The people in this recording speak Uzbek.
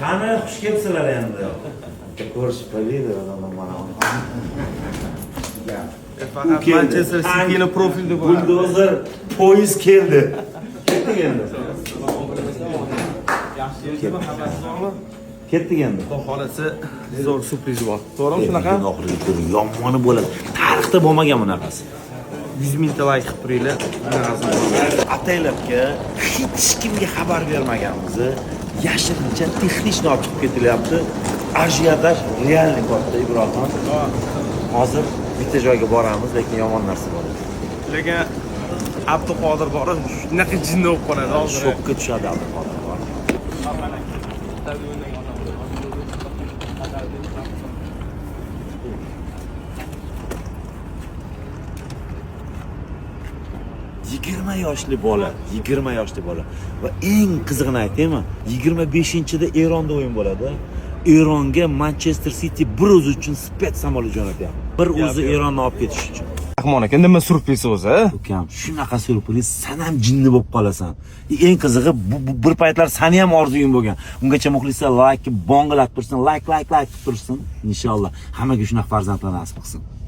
Qani xush kelibsizlar endi. Ko'rishib qo'ydi mana. Faqat Manchester City'ni profilda ko'radi. Buldozer poyezd keldi. Ketdik endi. Ketdik endi. Xudo xolasi zo'r surpriz bor. To'g'rimi shunaqa? Yomoni bo'ladi. Tarixda bo'lmagan bunaqasi. 100 mingta like qilib turinglar. Bunaqasi. Ataylabga hech kimga xabar bermaganimizni yashirincha texnikni olib chiqib ketilyapti. Ajiotaj realniy katta Ibrohim. Hozir bitta joyga boramiz, lekin yomon narsa bo'ladi. Lekin Abduqodir bor, shunaqa jinni bo'lib qoladi hozir. Shokka tushadi Abduqodir. yoshli bola, 20 yoshli bola va eng qizig'ini aytaymi? 25-da Eronda o'yin bo'ladi. Eronga Manchester City bir o'zi uchun spets samolyot jo'natyapti. Bir o'zi Eronni olib ketish uchun. Rahmon aka, nima surpriz o'zi? Ukam, shunaqa surpriz, sen ham jinni bo'lib qolasan. Eng qizig'i bu bir paytlar seni ham orzuying bo'lgan. Ungacha muxlislar like bongilab tursin, like qilib tursin. Inshaalloh hammaga shunaqa farzandlar nasib qilsin.